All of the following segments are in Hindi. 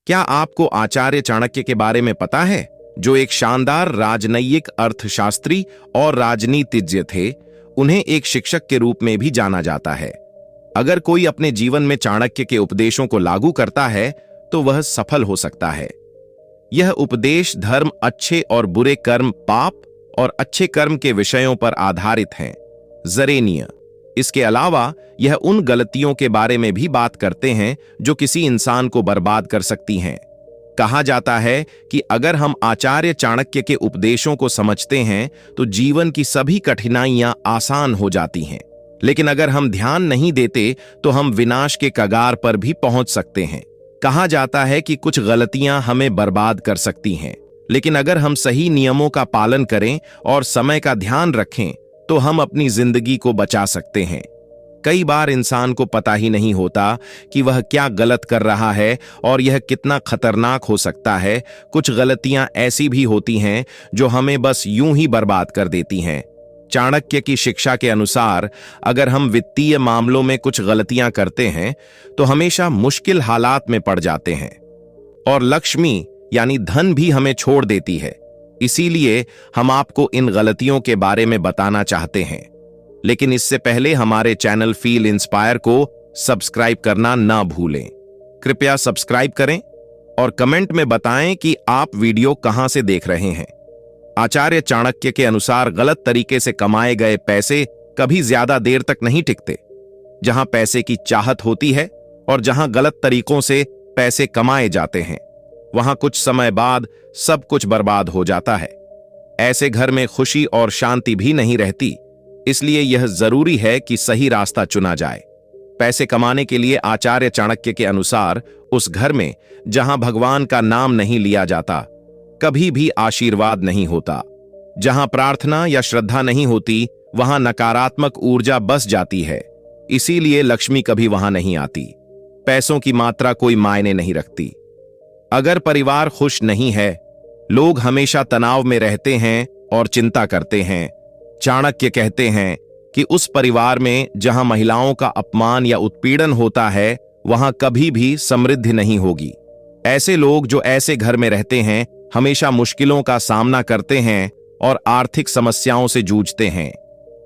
क्या आपको आचार्य चाणक्य के बारे में पता है, जो एक शानदार राजनयिक अर्थशास्त्री और राजनीतिज्ञ थे? उन्हें एक शिक्षक के रूप में भी जाना जाता है। अगर कोई अपने जीवन में चाणक्य के उपदेशों को लागू करता है तो वह सफल हो सकता है। यह उपदेश धर्म, अच्छे और बुरे कर्म, पाप और अच्छे कर्म के विषयों पर आधारित हैं। जरेनिय इसके अलावा यह उन गलतियों के बारे में भी बात करते हैं जो किसी इंसान को बर्बाद कर सकती हैं। कहा जाता है कि अगर हम आचार्य चाणक्य के उपदेशों को समझते हैं तो जीवन की सभी कठिनाइयां आसान हो जाती हैं, लेकिन अगर हम ध्यान नहीं देते तो हम विनाश के कगार पर भी पहुंच सकते हैं। कहा जाता है कि कुछ गलतियां हमें बर्बाद कर सकती हैं, लेकिन अगर हम सही नियमों का पालन करें और समय का ध्यान रखें तो हम अपनी जिंदगी को बचा सकते हैं। कई बार इंसान को पता ही नहीं होता कि वह क्या गलत कर रहा है और यह कितना खतरनाक हो सकता है। कुछ गलतियां ऐसी भी होती हैं जो हमें बस यूं ही बर्बाद कर देती हैं। चाणक्य की शिक्षा के अनुसार अगर हम वित्तीय मामलों में कुछ गलतियां करते हैं तो हमेशा मुश्किल हालात में पड़ जाते हैं और लक्ष्मी यानी धन भी हमें छोड़ देती है। इसीलिए हम आपको इन गलतियों के बारे में बताना चाहते हैं, लेकिन इससे पहले हमारे चैनल फील इंस्पायर को सब्सक्राइब करना ना भूलें। कृपया सब्सक्राइब करें और कमेंट में बताएं कि आप वीडियो कहां से देख रहे हैं। आचार्य चाणक्य के अनुसार गलत तरीके से कमाए गए पैसे कभी ज्यादा देर तक नहीं टिकते। जहां पैसे की चाहत होती है और जहां गलत तरीकों से पैसे कमाए जाते हैं, वहां कुछ समय बाद सब कुछ बर्बाद हो जाता है। ऐसे घर में खुशी और शांति भी नहीं रहती। इसलिए यह जरूरी है कि सही रास्ता चुना जाए। पैसे कमाने के लिए आचार्य चाणक्य के अनुसार उस घर में जहां भगवान का नाम नहीं लिया जाता, कभी भी आशीर्वाद नहीं होता। जहां प्रार्थना या श्रद्धा नहीं होती, वहां नकारात्मक ऊर्जा बस जाती है। इसीलिए लक्ष्मी कभी वहां नहीं आती। पैसों की मात्रा कोई मायने नहीं रखती। अगर परिवार खुश नहीं है, लोग हमेशा तनाव में रहते हैं और चिंता करते हैं। चाणक्य कहते हैं कि उस परिवार में जहां महिलाओं का अपमान या उत्पीड़न होता है, वहां कभी भी समृद्धि नहीं होगी। ऐसे लोग जो ऐसे घर में रहते हैं हमेशा मुश्किलों का सामना करते हैं और आर्थिक समस्याओं से जूझते हैं।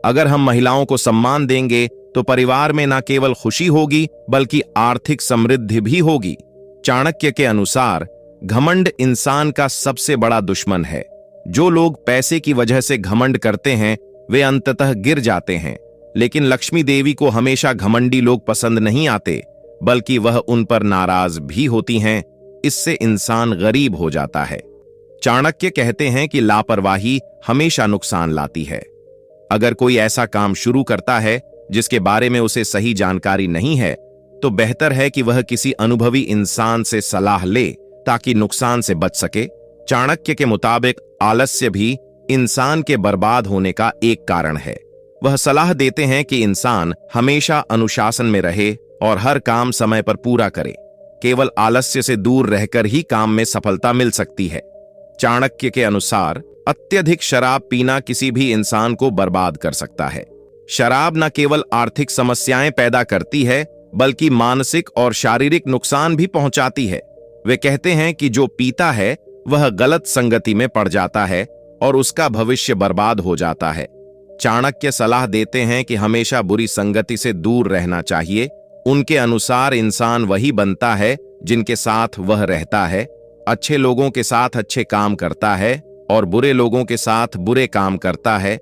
अगर हम महिलाओं को सम्मान देंगे तो परिवार में न केवल खुशी होगी बल्कि आर्थिक समृद्धि भी होगी। चाणक्य के अनुसार घमंड इंसान का सबसे बड़ा दुश्मन है। जो लोग पैसे की वजह से घमंड करते हैं वे अंततः गिर जाते हैं, लेकिन लक्ष्मी देवी को हमेशा घमंडी लोग पसंद नहीं आते, बल्कि वह उन पर नाराज भी होती हैं। इससे इंसान गरीब हो जाता है। चाणक्य कहते हैं कि लापरवाही हमेशा नुकसान लाती है। अगर कोई ऐसा काम शुरू करता है जिसके बारे में उसे सही जानकारी नहीं है, तो बेहतर है कि वह किसी अनुभवी इंसान से सलाह ले ताकि नुकसान से बच सके। चाणक्य के मुताबिक आलस्य भी इंसान के बर्बाद होने का एक कारण है। वह सलाह देते हैं कि इंसान हमेशा अनुशासन में रहे और हर काम समय पर पूरा करे। केवल आलस्य से दूर रहकर ही काम में सफलता मिल सकती है। चाणक्य के अनुसार अत्यधिक शराब पीना किसी भी इंसान को बर्बाद कर सकता है। शराब न केवल आर्थिक समस्याएं पैदा करती है बल्कि मानसिक और शारीरिक नुकसान भी पहुंचाती है। वे कहते हैं कि जो पीता है वह गलत संगति में पड़ जाता है और उसका भविष्य बर्बाद हो जाता है। चाणक्य सलाह देते हैं कि हमेशा बुरी संगति से दूर रहना चाहिए। उनके अनुसार इंसान वही बनता है जिनके साथ वह रहता है। अच्छे लोगों के साथ अच्छे काम करता है और बुरे लोगों के साथ बुरे काम करता है।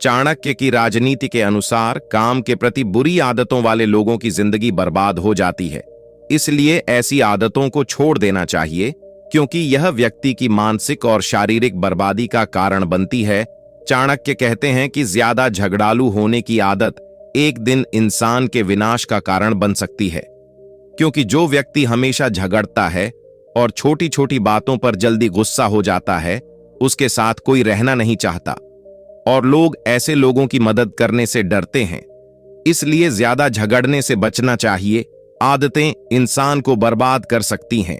चाणक्य की राजनीति के अनुसार काम के प्रति बुरी आदतों वाले लोगों की जिंदगी बर्बाद हो जाती है। इसलिए ऐसी आदतों को छोड़ देना चाहिए, क्योंकि यह व्यक्ति की मानसिक और शारीरिक बर्बादी का कारण बनती है। चाणक्य कहते हैं कि ज्यादा झगड़ालू होने की आदत एक दिन इंसान के विनाश का कारण बन सकती है, क्योंकि जो व्यक्ति हमेशा झगड़ता है और छोटी छोटी बातों पर जल्दी गुस्सा हो जाता है, उसके साथ कोई रहना नहीं चाहता और लोग ऐसे लोगों की मदद करने से डरते हैं। इसलिए ज्यादा झगड़ने से बचना चाहिए। आदतें इंसान को बर्बाद कर सकती हैं।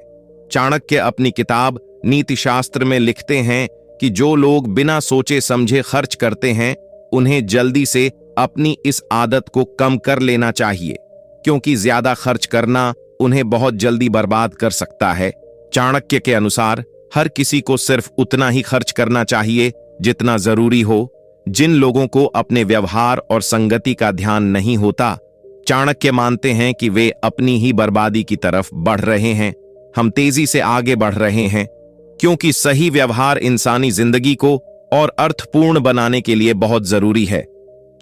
चाणक्य अपनी किताब नीतिशास्त्र में लिखते हैं कि जो लोग बिना सोचे समझे खर्च करते हैं उन्हें जल्दी से अपनी इस आदत को कम कर लेना चाहिए, क्योंकि ज्यादा खर्च करना उन्हें बहुत जल्दी बर्बाद कर सकता है। चाणक्य के अनुसार हर किसी को सिर्फ उतना ही खर्च करना चाहिए जितना जरूरी हो। जिन लोगों को अपने व्यवहार और संगति का ध्यान नहीं होता, चाणक्य मानते हैं कि वे अपनी ही बर्बादी की तरफ बढ़ रहे हैं। हम तेजी से आगे बढ़ रहे हैं क्योंकि सही व्यवहार इंसानी जिंदगी को और अर्थपूर्ण बनाने के लिए बहुत जरूरी है।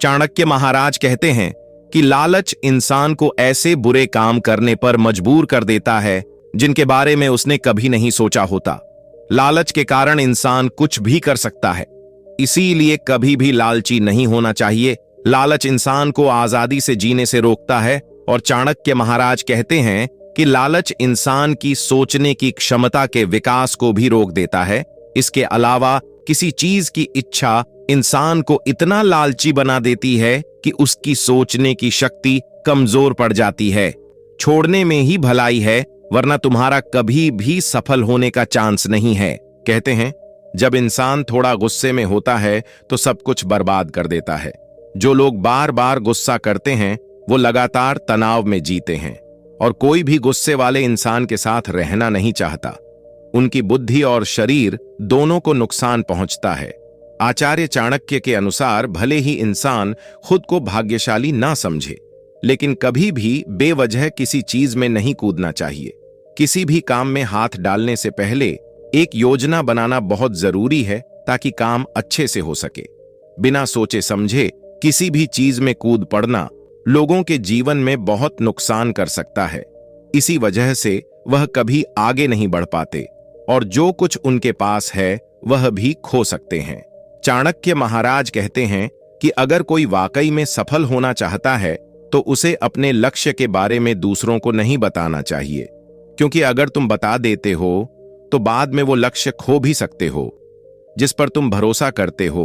चाणक्य महाराज कहते हैं कि लालच इंसान को ऐसे बुरे काम करने पर मजबूर कर देता है जिनके बारे में उसने कभी नहीं सोचा होता। लालच के कारण इंसान कुछ भी कर सकता है, इसीलिए कभी भी लालची नहीं होना चाहिए। लालच इंसान को आजादी से जीने से रोकता है और चाणक्य महाराज कहते हैं कि लालच इंसान की सोचने की क्षमता के विकास को भी रोक देता है। इसके अलावा किसी चीज की इच्छा इंसान को इतना लालची बना देती है कि उसकी सोचने की शक्ति कमजोर पड़ जाती है। छोड़ने में ही भलाई है, वरना तुम्हारा कभी भी सफल होने का चांस नहीं है। कहते हैं जब इंसान थोड़ा गुस्से में होता है तो सब कुछ बर्बाद कर देता है। जो लोग बार बार गुस्सा करते हैं वो लगातार तनाव में जीते हैं और कोई भी गुस्से वाले इंसान के साथ रहना नहीं चाहता। उनकी बुद्धि और शरीर दोनों को नुकसान पहुंचता है। आचार्य चाणक्य के अनुसार भले ही इंसान खुद को भाग्यशाली ना समझे, लेकिन कभी भी बेवजह किसी चीज में नहीं कूदना चाहिए। किसी भी काम में हाथ डालने से पहले एक योजना बनाना बहुत जरूरी है ताकि काम अच्छे से हो सके। बिना सोचे समझे किसी भी चीज में कूद पड़ना लोगों के जीवन में बहुत नुकसान कर सकता है। इसी वजह से वह कभी आगे नहीं बढ़ पाते और जो कुछ उनके पास है वह भी खो सकते हैं। चाणक्य महाराज कहते हैं कि अगर कोई वाकई में सफल होना चाहता है तो उसे अपने लक्ष्य के बारे में दूसरों को नहीं बताना चाहिए, क्योंकि अगर तुम बता देते हो तो बाद में वो लक्ष्य खो भी सकते हो। जिस पर तुम भरोसा करते हो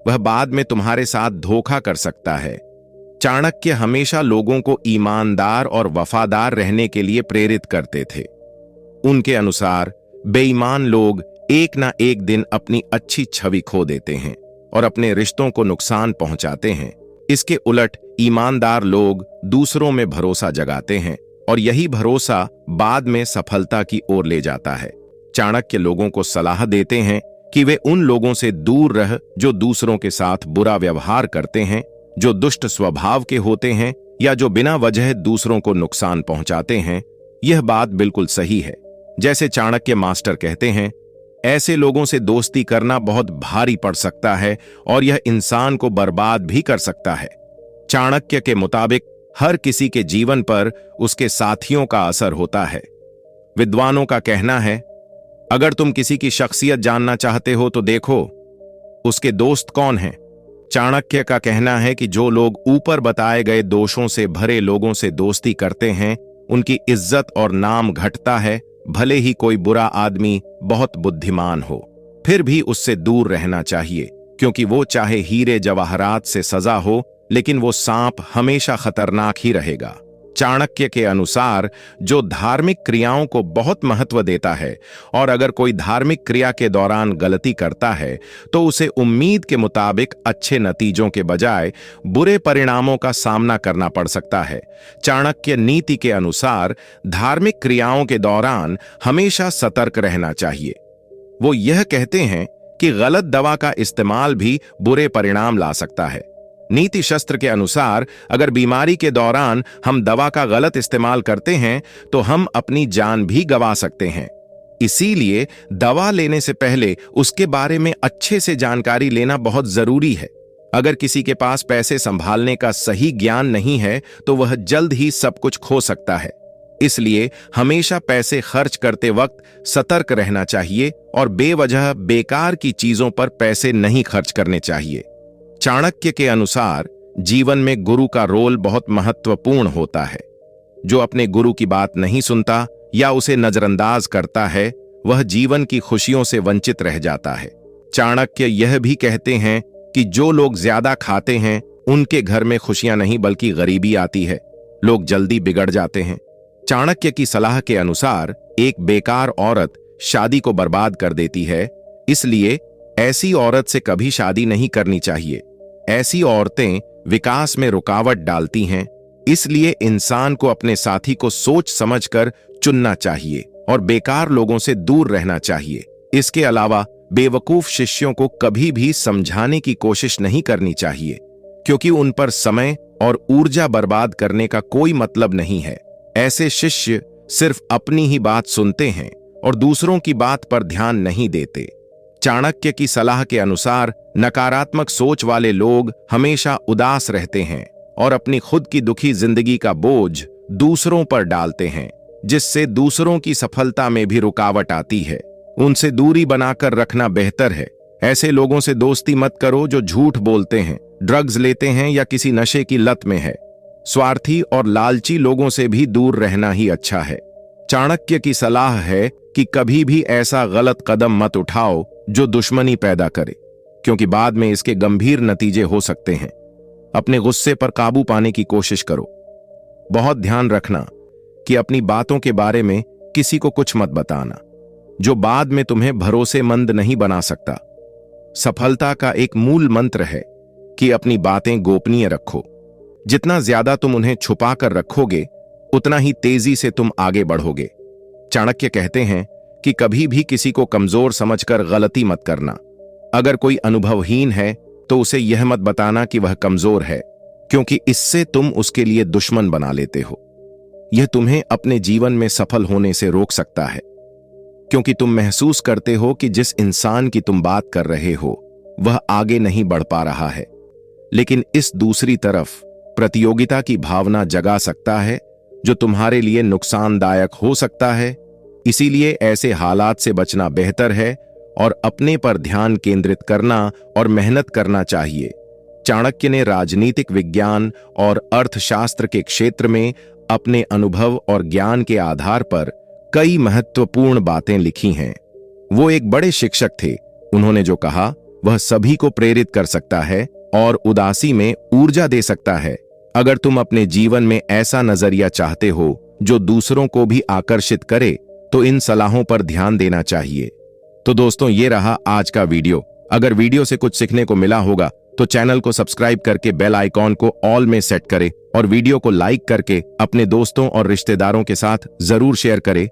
वह बाद में तुम्हारे साथ धोखा कर सकता है। चाणक्य हमेशा लोगों को ईमानदार और वफादार रहने के लिए प्रेरित करते थे। उनके अनुसार बेईमान लोग एक ना एक दिन अपनी अच्छी छवि खो देते हैं और अपने रिश्तों को नुकसान पहुंचाते हैं। इसके उलट ईमानदार लोग दूसरों में भरोसा जगाते हैं और यही भरोसा बाद में सफलता की ओर ले जाता है। चाणक्य लोगों को सलाह देते हैं कि वे उन लोगों से दूर रह जो दूसरों के साथ बुरा व्यवहार करते हैं, जो दुष्ट स्वभाव के होते हैं या जो बिना वजह दूसरों को नुकसान पहुंचाते हैं। यह बात बिल्कुल सही है। जैसे चाणक्य मास्टर कहते हैं, ऐसे लोगों से दोस्ती करना बहुत भारी पड़ सकता है और यह इंसान को बर्बाद भी कर सकता है। चाणक्य के मुताबिक हर किसी के जीवन पर उसके साथियों का असर होता है। विद्वानों का कहना है, अगर तुम किसी की शख्सियत जानना चाहते हो तो देखो उसके दोस्त कौन हैं। चाणक्य का कहना है कि जो लोग ऊपर बताए गए दोषों से भरे लोगों से दोस्ती करते हैं उनकी इज्जत और नाम घटता है। भले ही कोई बुरा आदमी बहुत बुद्धिमान हो, फिर भी उससे दूर रहना चाहिए, क्योंकि वो चाहे हीरे जवाहरात से सजा हो, लेकिन वो सांप हमेशा खतरनाक ही रहेगा। चाणक्य के अनुसार जो धार्मिक क्रियाओं को बहुत महत्व देता है और अगर कोई धार्मिक क्रिया के दौरान गलती करता है तो उसे उम्मीद के मुताबिक अच्छे नतीजों के बजाय बुरे परिणामों का सामना करना पड़ सकता है। चाणक्य नीति के अनुसार धार्मिक क्रियाओं के दौरान हमेशा सतर्क रहना चाहिए। वो यह कहते हैं कि गलत दवा का इस्तेमाल भी बुरे परिणाम ला सकता है। नीति शास्त्र के अनुसार अगर बीमारी के दौरान हम दवा का गलत इस्तेमाल करते हैं तो हम अपनी जान भी गंवा सकते हैं। इसीलिए दवा लेने से पहले उसके बारे में अच्छे से जानकारी लेना बहुत जरूरी है। अगर किसी के पास पैसे संभालने का सही ज्ञान नहीं है तो वह जल्द ही सब कुछ खो सकता है। इसलिए हमेशा पैसे खर्च करते वक्त सतर्क रहना चाहिए और बेवजह बेकार की चीजों पर पैसे नहीं खर्च करने चाहिए। चाणक्य के अनुसार जीवन में गुरु का रोल बहुत महत्वपूर्ण होता है। जो अपने गुरु की बात नहीं सुनता या उसे नजरअंदाज करता है वह जीवन की खुशियों से वंचित रह जाता है। चाणक्य यह भी कहते हैं कि जो लोग ज्यादा खाते हैं उनके घर में खुशियां नहीं बल्कि गरीबी आती है। लोग जल्दी बिगड़ जाते हैं। चाणक्य की सलाह के अनुसार एक बेकार औरत शादी को बर्बाद कर देती है, इसलिए ऐसी औरत से कभी शादी नहीं करनी चाहिए। ऐसी औरतें विकास में रुकावट डालती हैं, इसलिए इंसान को अपने साथी को सोच समझकर चुनना चाहिए और बेकार लोगों से दूर रहना चाहिए। इसके अलावा बेवकूफ शिष्यों को कभी भी समझाने की कोशिश नहीं करनी चाहिए, क्योंकि उन पर समय और ऊर्जा बर्बाद करने का कोई मतलब नहीं है। ऐसे शिष्य सिर्फ अपनी ही बात सुनते हैं और दूसरों की बात पर ध्यान नहीं देते। चाणक्य की सलाह के अनुसार नकारात्मक सोच वाले लोग हमेशा उदास रहते हैं और अपनी खुद की दुखी जिंदगी का बोझ दूसरों पर डालते हैं, जिससे दूसरों की सफलता में भी रुकावट आती है। उनसे दूरी बनाकर रखना बेहतर है। ऐसे लोगों से दोस्ती मत करो जो झूठ बोलते हैं, ड्रग्स लेते हैं या किसी नशे की लत में है। स्वार्थी और लालची लोगों से भी दूर रहना ही अच्छा है। चाणक्य की सलाह है कि कभी भी ऐसा गलत कदम मत उठाओ जो दुश्मनी पैदा करे, क्योंकि बाद में इसके गंभीर नतीजे हो सकते हैं। अपने गुस्से पर काबू पाने की कोशिश करो। बहुत ध्यान रखना कि अपनी बातों के बारे में किसी को कुछ मत बताना जो बाद में तुम्हें भरोसेमंद नहीं बना सकता। सफलता का एक मूल मंत्र है कि अपनी बातें गोपनीय रखो। जितना ज्यादा तुम उन्हें छुपा कर रखोगे, उतना ही तेजी से तुम आगे बढ़ोगे। चाणक्य कहते हैं कि कभी भी किसी को कमजोर समझकर गलती मत करना। अगर कोई अनुभवहीन है तो उसे यह मत बताना कि वह कमजोर है, क्योंकि इससे तुम उसके लिए दुश्मन बना लेते हो। यह तुम्हें अपने जीवन में सफल होने से रोक सकता है, क्योंकि तुम महसूस करते हो कि जिस इंसान की तुम बात कर रहे हो वह आगे नहीं बढ़ पा रहा है। लेकिन इस दूसरी तरफ प्रतियोगिता की भावना जगा सकता है, जो तुम्हारे लिए नुकसानदायक हो सकता है। इसीलिए ऐसे हालात से बचना बेहतर है और अपने पर ध्यान केंद्रित करना और मेहनत करना चाहिए। चाणक्य ने राजनीतिक विज्ञान और अर्थशास्त्र के क्षेत्र में अपने अनुभव और ज्ञान के आधार पर कई महत्वपूर्ण बातें लिखी हैं। वो एक बड़े शिक्षक थे। उन्होंने जो कहा वह सभी को प्रेरित कर सकता है और उदासी में ऊर्जा दे सकता है। अगर तुम अपने जीवन में ऐसा नजरिया चाहते हो जो दूसरों को भी आकर्षित करे, तो इन सलाहों पर ध्यान देना चाहिए। तो दोस्तों, ये रहा आज का वीडियो। अगर वीडियो से कुछ सीखने को मिला होगा तो चैनल को सब्सक्राइब करके बेल आइकॉन को ऑल में सेट करें और वीडियो को लाइक करके अपने दोस्तों और रिश्तेदारों के साथ जरूर शेयर करें।